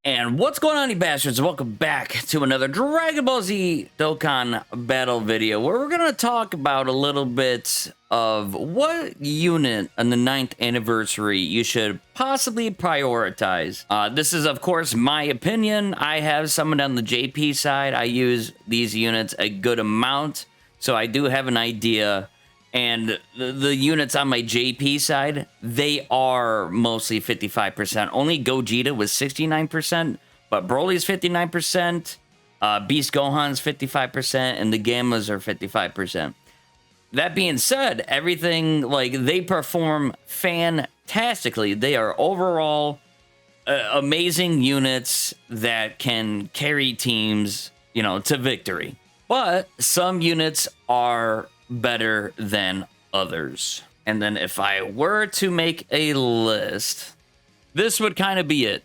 And what's going on, you bastards? Welcome back to another Dragon Ball Z Dokkan battle video, where we're going to talk about a little bit of what unit on the 9th anniversary you should possibly prioritize. This is, of course, my opinion. I have someone on the JP side. I use these units a good amount, so I do have an idea. And the units on my JP side, they are mostly 55%. Only Gogeta was 69%, but Broly's 59%, Beast Gohan's 55%, and the Gammas are 55%. That being said, everything, like, they perform fantastically. They are overall amazing units that can carry teams, you know, to victory. But some units are better than others. And then if I were to make a list, this would kind of be it.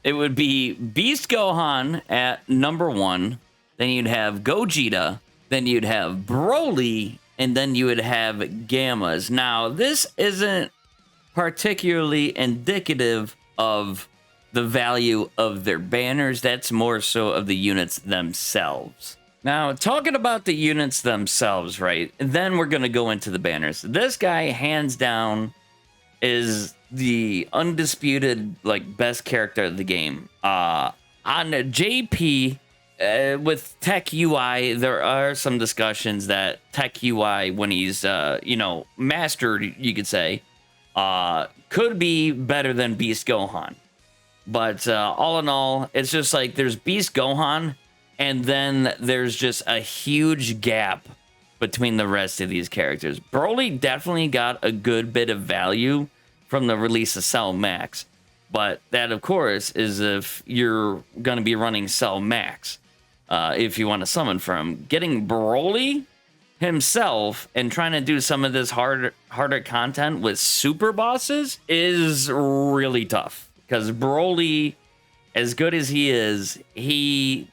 It would be Beast Gohan at number 1, then you'd have Gogeta, then you'd have Broly, and then you would have Gammas. Now, this isn't particularly indicative of the value of their banners. That's more so of the units themselves. Now, talking about the units themselves, right, and then we're going to go into the banners. This guy, hands down, is the undisputed, like, best character of the game. On JP, with Tech UI, there are some discussions that Tech UI, when he's, you know, mastered, you could say, could be better than Beast Gohan. But all in all, it's just like there's Beast Gohan, and then there's just a huge gap between the rest of these characters. Broly definitely got a good bit of value from the release of Cell Max. But that, of course, is if you're going to be running Cell Max. If you want to summon from. Getting Broly himself and trying to do some of this harder content with super bosses is really tough. Because Broly, as good as he is, he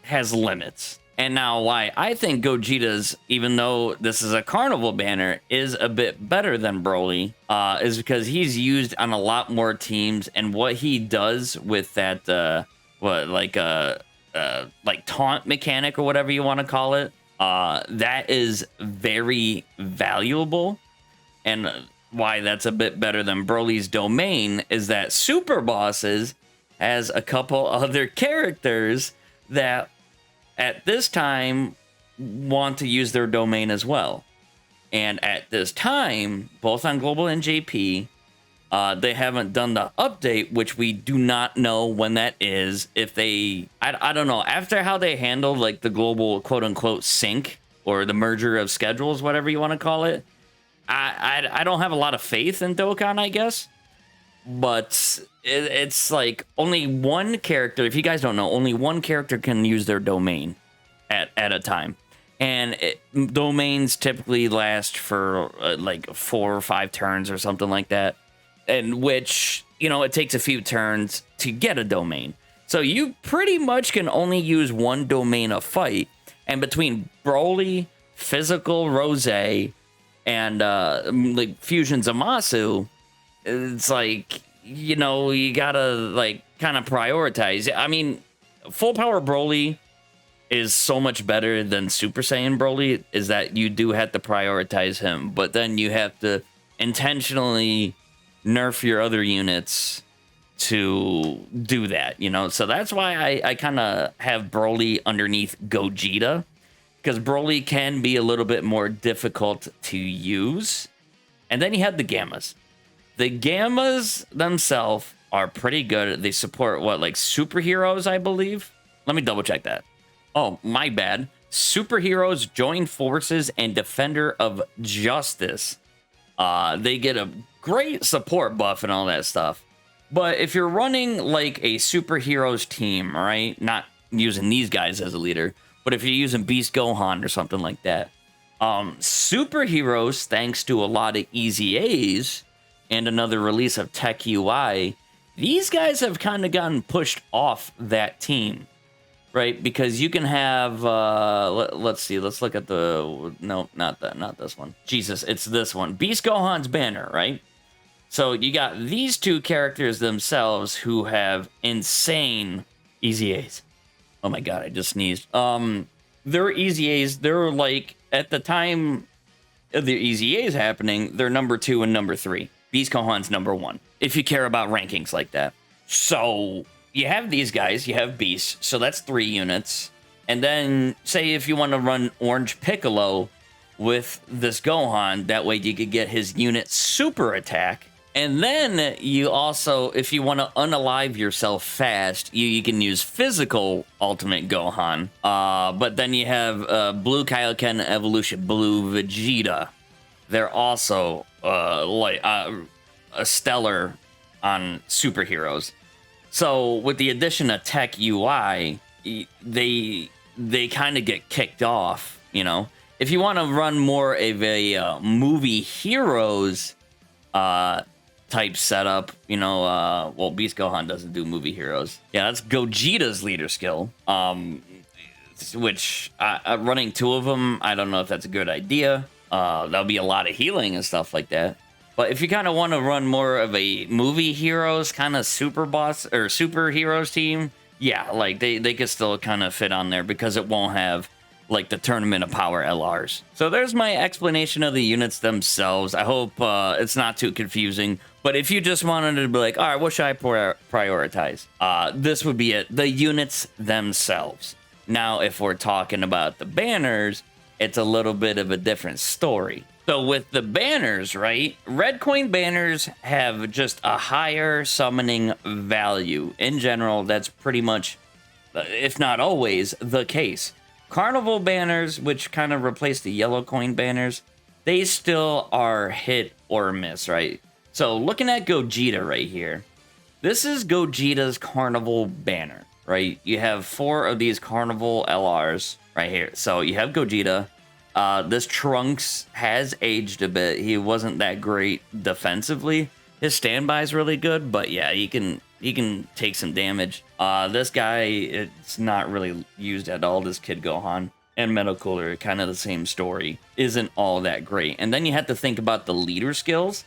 has limits. And now why I think Gogeta's, even though this is a Carnival banner, is a bit better than Broly, is because he's used on a lot more teams, and what he does with that, like taunt mechanic or whatever you want to call it, that is very valuable. And why that's a bit better than Broly's domain is that Super Bosses has a couple other characters that at this time want to use their domain as well. And at this time, both on Global and JP, they haven't done the update, which we do not know when that is. If they, I don't know, after how they handled like the global quote-unquote sync or the merger of schedules, whatever you want to call it, I don't have a lot of faith in Dokkan, I guess. But it's like only one character, if you guys don't know, only one character can use their domain at a time. And domains typically last for like 4 or 5 turns or something like that. In which, you know, it takes a few turns to get a domain. So you pretty much can only use one domain a fight. And between Broly, Physical Rose, and like Fusion Zamasu, it's like, you know, you gotta like kind of prioritize. I mean, full power Broly is so much better than Super Saiyan Broly, is that you do have to prioritize him, but then you have to intentionally nerf your other units to do that, you know? So that's why I kind of have Broly underneath Gogeta, because Broly can be a little bit more difficult to use. And then you have the Gammas. The Gammas themselves are pretty good. They support, what, like superheroes, I believe? Let me double check that. Oh, my bad. Superheroes, Join Forces, and Defender of Justice. They get a great support buff and all that stuff. But if you're running like a superheroes team, right? Not using these guys as a leader, but if you're using Beast Gohan or something like that, superheroes, thanks to a lot of Easy A's and another release of Tech UI, these guys have kind of gotten pushed off that team. right? Because you can have, let's see, let's look at the, no, not this one. Jesus, it's this one. Beast Gohan's banner, right? So you got these two characters themselves who have insane EZAs. Oh my god, I just sneezed. Their EZAs, they're like, at the time of the EZAs happening, they're number 2 and number 3. Beast Gohan's number 1, if you care about rankings like that. So you have these guys, you have Beast, so that's 3 units. And then, say if you want to run Orange Piccolo with this Gohan, that way you could get his unit super attack. And then you also, if you want to unalive yourself fast, you can use physical Ultimate Gohan. But then you have Blue Kaioken Evolution, Blue Vegeta. They're also a stellar on superheroes. So with the addition of Tech UI, they kind of get kicked off, you know? If you want to run more of a movie heroes type setup, you know, well, Beast Gohan doesn't do movie heroes. Yeah, that's Gogeta's leader skill, which running 2 of them, I don't know if that's a good idea. That'll be a lot of healing and stuff like that. But if you kind of want to run more of a movie heroes kind of super boss or superheroes team, yeah, like they could still kind of fit on there because it won't have like the Tournament of Power LRs. So there's my explanation of the units themselves. I hope it's not too confusing. But if you just wanted to be like, all right, what should I prioritize? This would be it. The units themselves. Now, if we're talking about the banners, it's a little bit of a different story. So with the banners, right? Red coin banners have just a higher summoning value. In general, that's pretty much, if not always, the case. Carnival banners, which kind of replace the yellow coin banners, they still are hit or miss, right? So looking at Gogeta right here, this is Gogeta's Carnival banner, right? You have 4 of these Carnival LRs right here. So you have Gogeta. This Trunks has aged a bit. He wasn't that great defensively. His standby is really good, but yeah, he can take some damage. This guy, it's not really used at all. This Kid Gohan and Metal Cooler, kind of the same story, isn't all that great. And then you have to think about the leader skills.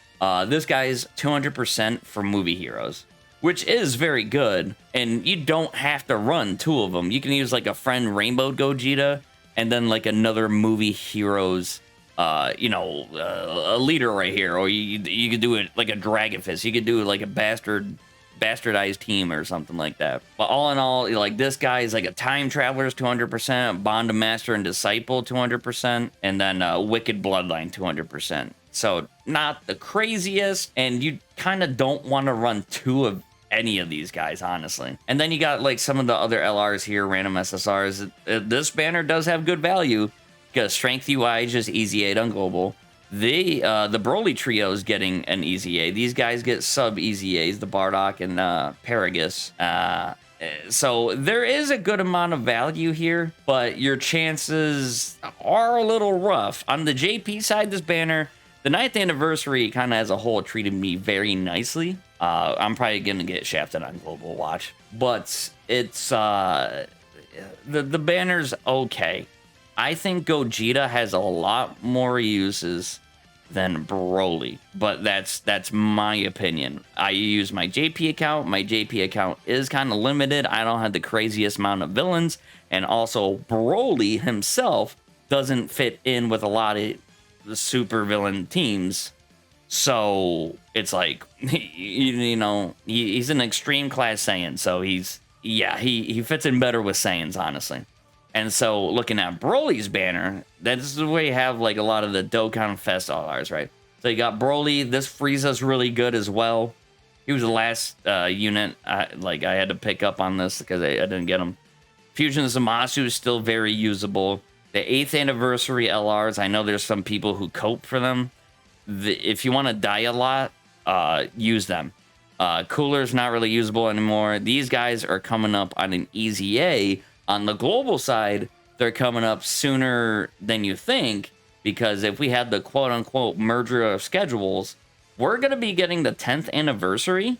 This guy's 200% for movie heroes, which is very good. And you don't have to run 2 of them. You can use like a friend Rainbow Gogeta and then like another movie heroes, you know, a leader right here. Or you could do it like a Dragon Fist. You could do it like a bastardized team or something like that. But all in all, like this guy is like a time traveler's 200%, Bond of Master and Disciple 200%, and then Wicked Bloodline 200%. So not the craziest, and you kind of don't want to run 2 of any of these guys, honestly. And then you got like some of the other LRs here, random SSRs. This banner does have good value because Strength UI is just easy 8 on global. The Broly trio is getting an EZA. These guys get sub EZAs, the Bardock and Paragus. So there is a good amount of value here, but your chances are a little rough. On the JP side, this banner, the 9th anniversary kind of as a whole treated me very nicely. I'm probably going to get shafted on Global Watch, but it's the banner's okay. I think Gogeta has a lot more uses than Broly, but that's my opinion. I use my JP account. My JP account is kind of limited. I don't have the craziest amount of villains, and also Broly himself doesn't fit in with a lot of the super villain teams. So it's like, you know, he's an extreme class Saiyan, so he fits in better with Saiyans, honestly. And so looking at Broly's banner, that's the way you have like a lot of the Dokkan Fest LRs, right? So you got Broly. This Frieza's really good as well. He was the last unit I had to pick up on this because I didn't get him. Fusion Zamasu is still very usable. The 8th anniversary LRs, I know there's some people who cope for them. If you want to die a lot, use them. Cooler's not really usable anymore. These guys are coming up on an EZA. On the global side, they're coming up sooner than you think, because if we had the quote-unquote merger of schedules, we're going to be getting the 10th anniversary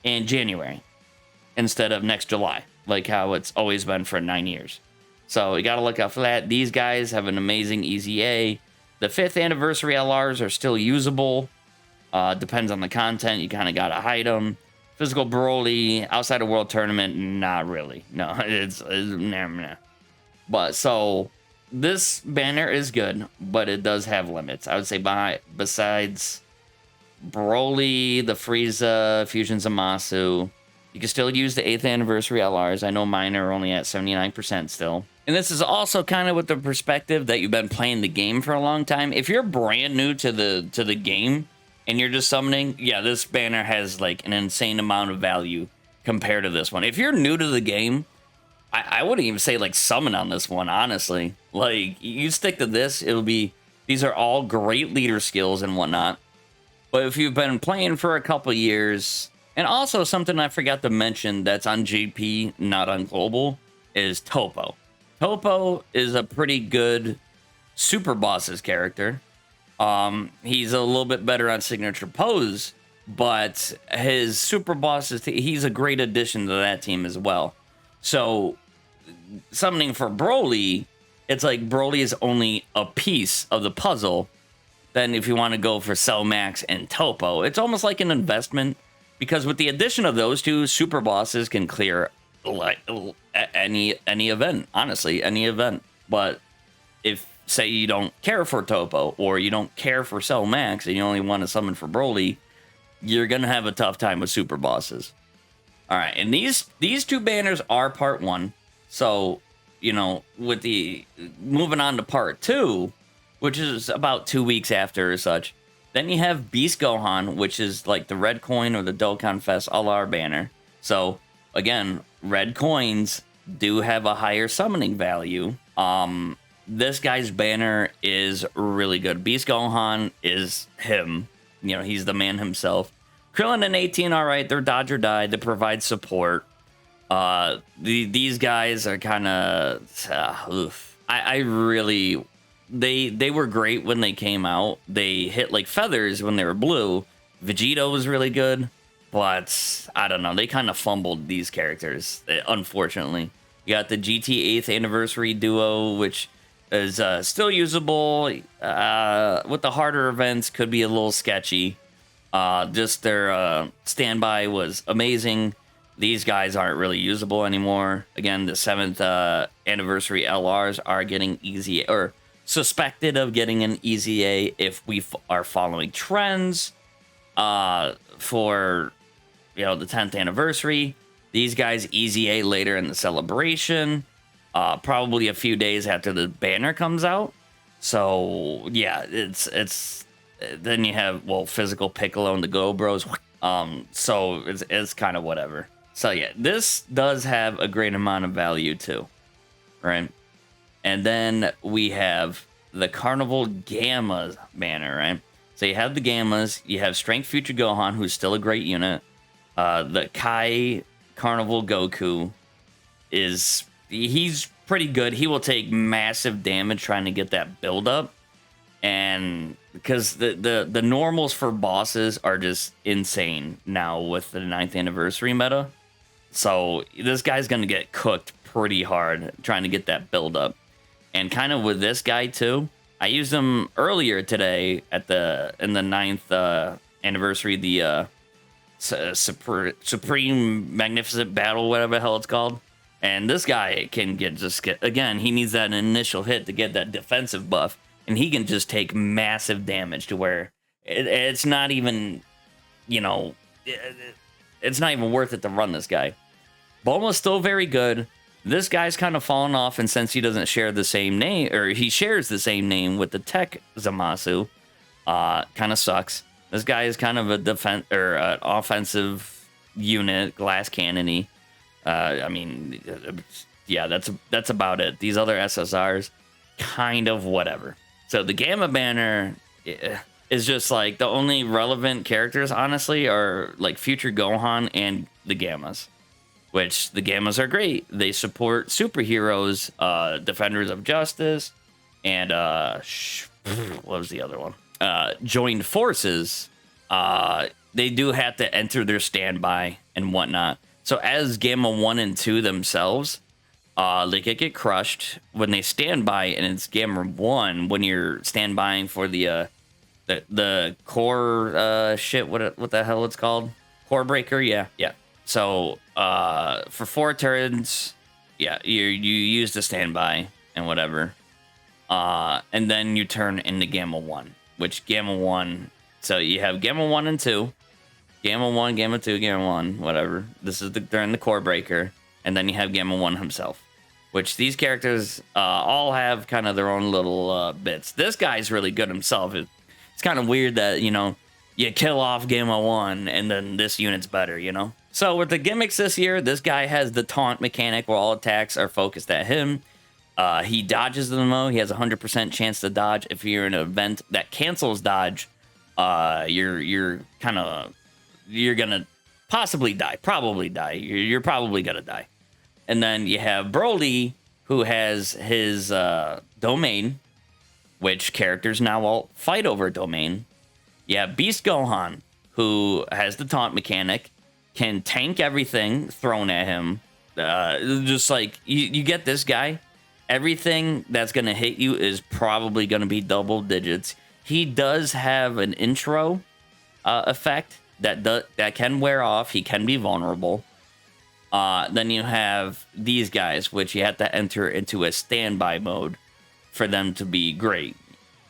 in January instead of next July. like how it's always been for 9 years. So you got to look out for that. These guys have an amazing EZA. The 5th anniversary LRs are still usable. Depends on the content. You kind of got to hide them. Physical Broly, outside of World Tournament, not really. No, it's nah. But so this banner is good, but it does have limits. I would say besides Broly, the Frieza, Fusion Zamasu, you can still use the 8th anniversary LRs. I know mine are only at 79% still. And this is also kind of with the perspective that you've been playing the game for a long time. If you're brand new to the game and you're just summoning, yeah, this banner has like an insane amount of value compared to this one. If you're new to the game, I wouldn't even say like summon on this one, honestly. Like, you stick to this, these are all great leader skills and whatnot. But if you've been playing for a couple years, and also something I forgot to mention that's on GP, not on Global, is Topo. Topo is a pretty good Super Bosses character. He's a little bit better on Signature Pose, but his Super Bosses, he's a great addition to that team as well. So, summoning for Broly, it's like Broly is only a piece of the puzzle. Then if you want to go for Cell Max and Topo, it's almost like an investment, because with the addition of those two, Super Bosses can clear like any event, honestly, any event. But if, say, you don't care for Topo, or you don't care for Cell Max, and you only want to summon for Broly, you're going to have a tough time with Super Bosses. All right, and these two banners are part 1. So, you know, with the moving on to part 2, which is about 2 weeks after or such, then you have Beast Gohan, which is like the red coin or the Dokkan Fest LR banner. So, again, red coins do have a higher summoning value. This guy's banner is really good. Beast Gohan is him. You know, he's the man himself. Krillin and 18, all right, they're dodge or die. They provide support. These guys are kind of... I really... They were great when they came out. They hit like feathers when they were blue. Vegito was really good. But, I don't know, they kind of fumbled these characters, unfortunately. You got the GT 8th Anniversary Duo, which is still usable. With the harder events, could be a little sketchy. Just their standby was amazing. These guys aren't really usable anymore. Again, the 7th Anniversary LRs are getting easy, or suspected of getting an EZA if we are following trends. For, you know, the 10th anniversary, these guys EZA later in the celebration, probably a few days after the banner comes out. So yeah, it's then you have, well, physical Piccolo and the Go Bros. So it's kind of whatever. So yeah, this does have a great amount of value too, right? And then we have the Carnival Gamma banner, right? So you have the Gammas, you have Strength Future Gohan, who's still a great unit. The Kai Carnival Goku he's pretty good. He will take massive damage trying to get that build up. And because the normals for bosses are just insane now with the 9th anniversary meta. So this guy's going to get cooked pretty hard trying to get that build up. And kind of with this guy too, I used him earlier today in the 9th anniversary, the Supreme Magnificent Battle, whatever the hell it's called. And this guy can get again, he needs that initial hit to get that defensive buff, and he can just take massive damage to where it's not even, you know, it's not even worth it to run this guy. Bulma's still very good. This guy's kind of fallen off, and since he doesn't share the same name, or he shares the same name with the Tech Zamasu, kind of sucks. This guy is kind of a defense or an offensive unit, glass cannon-y. I mean, yeah, that's about it. These other SSRs, kind of whatever. So the Gamma banner is just like the only relevant characters, honestly, are like Future Gohan and the Gammas. Which the Gammas are great. They support superheroes, Defenders of Justice, and what was the other one? Joined Forces. They do have to enter their standby and whatnot. So as Gamma 1 and 2 themselves, they get crushed when they stand by, and it's Gamma 1 when you're standbying for the core shit. What the hell it's called? Core breaker. Yeah. So for 4 turns, yeah, you use the standby and whatever, and then you turn into Gamma 1, which Gamma 1. So you have Gamma 1 and 2, Gamma 1, Gamma 2, Gamma 1, whatever. This is during the core breaker, and then you have Gamma 1 himself, which these characters all have kind of their own little bits. This guy's really good himself. It's kind of weird that, you know, you kill off Gamma 1 and then this unit's better, you know? So with the gimmicks this year, this guy has the taunt mechanic where all attacks are focused at him. He dodges them though. He has a 100% chance to dodge. If you're in an event that cancels dodge, you're gonna possibly die. Probably die. You're probably gonna die. And then you have Broly, who has his domain, which characters now all fight over domain. You have Beast Gohan, who has the taunt mechanic, can tank everything thrown at him. Just like, you get this guy, everything that's going to hit you is probably going to be double digits. He does have an intro effect that can wear off. He can be vulnerable. Then you have these guys, which you have to enter into a standby mode for them to be great.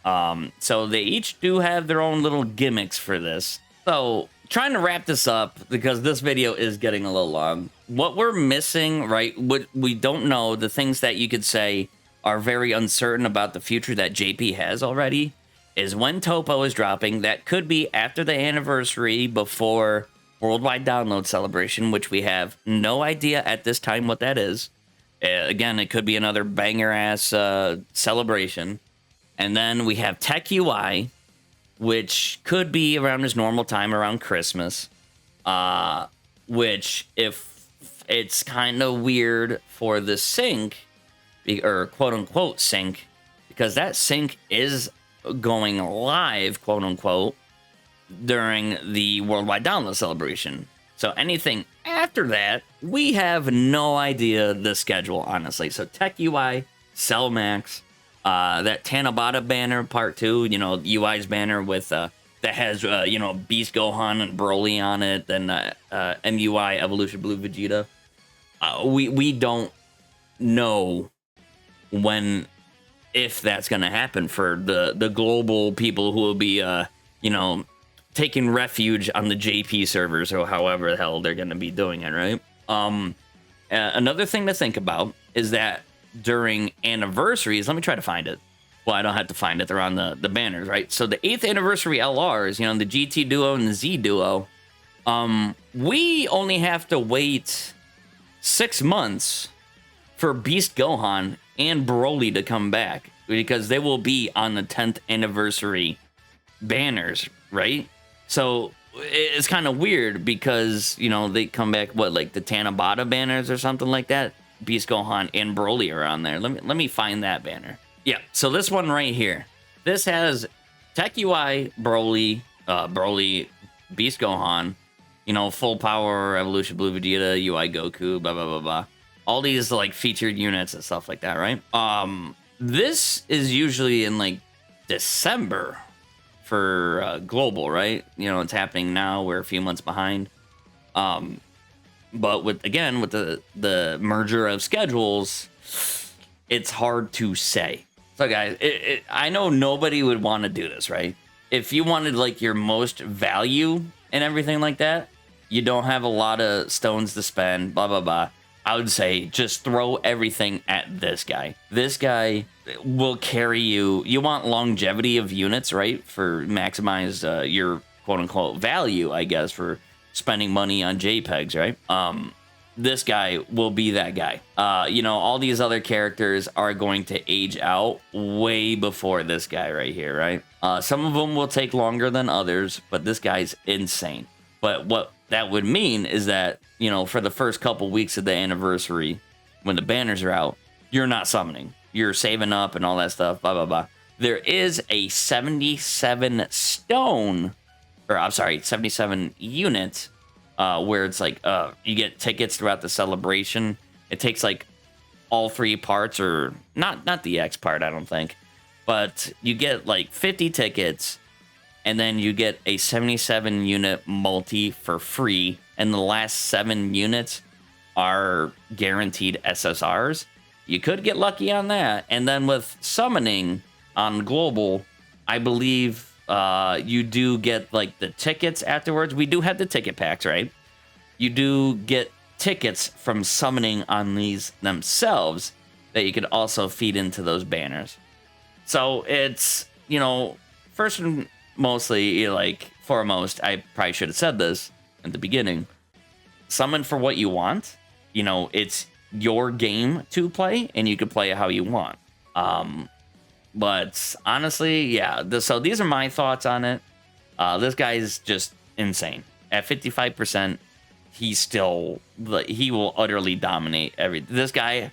So they each do have their own little gimmicks for this. So trying to wrap this up, because this video is getting a little long. What we're missing, right, what we don't know, the things that you could say are very uncertain about the future that JP has already, is when Topo is dropping. That could be after the anniversary, before Worldwide Download Celebration, which we have no idea at this time what that is. Again, it could be another banger-ass celebration. And then we have Tech UI, which could be around his normal time, around Christmas. Which, if it's kind of weird for the sync, or quote-unquote sync, because that sync is going live, quote-unquote, during the Worldwide Download Celebration. So anything after that, we have no idea the schedule, honestly. So Tech UI, Cell Max, that Tanabata banner part 2, you know, UI's banner with that has you know, Beast Gohan and Broly on it, then MUI Evolution Blue Vegeta. We don't know when, if that's gonna happen for the global people who will be you know, taking refuge on the JP servers, or however the hell they're gonna be doing it, right? Another thing to think about is that during anniversaries, let me try to find it. Well, I don't have to find it. They're on the banners, right? So the 8th anniversary LRs, you know, the GT Duo and the Z Duo, we only have to wait 6 months for Beast Gohan and Broly to come back, because they will be on the 10th anniversary banners, right? So it's kind of weird because, you know, they come back, what, like the Tanabata banners or something like that? Beast Gohan and Broly are on there. Let me find that banner. Yeah, so this one right here. This has Tech UI, Broly, Beast Gohan, you know, full power Evolution Blue Vegeta, UI Goku, blah, blah, blah, blah. All these, like, featured units and stuff like that, right? This is usually in, like, December for global, right? You know, it's happening now. We're a few months behind. But with the merger of schedules, it's hard to say. So guys, I know nobody would want to do this, right? If you wanted like your most value and everything like that, you don't have a lot of stones to spend, blah, blah, blah. I would say just throw everything at this guy. This guy will carry you. You want longevity of units, right? For maximize your quote unquote value, I guess, for spending money on JPEGs, right? This guy will be that guy. You know, all these other characters are going to age out way before this guy right here, right? Some of them will take longer than others, but this guy's insane. But what that would mean is that, you know, for the first couple weeks of the anniversary, when the banners are out, you're not summoning. You're saving up and all that stuff, blah, blah, blah. There is a 77 stone, or I'm sorry, 77 unit where it's like you get tickets throughout the celebration. It takes like all 3 parts, or not the X part, I don't think, but you get like 50 tickets, and then you get a 77 unit multi for free, and the last 7 units are guaranteed SSRs. You could get lucky on that. And then with summoning on global, I believe you do get like the tickets afterwards. We do have the ticket packs, right? You do get tickets from summoning on these themselves that you could also feed into those banners. So it's, you know, first and mostly, like, foremost, I probably should have said this at the beginning. Summon for what you want. You know, it's your game to play, and you can play it how you want. But honestly, yeah. So these are my thoughts on it. This guy is just insane. At 55%, he's still, he will utterly dominate everything. This guy,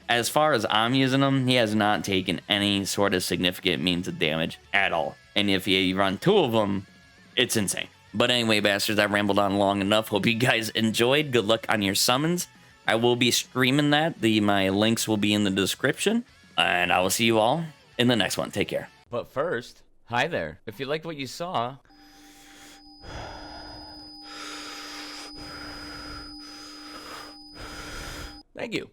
as far as I'm using him, he has not taken any sort of significant means of damage at all. And if you run 2 of them, it's insane. But anyway, bastards, I rambled on long enough. Hope you guys enjoyed. Good luck on your summons. I will be streaming that. My links will be in the description. And I will see you all in the next one. Take care. But first, hi there. If you liked what you saw, thank you.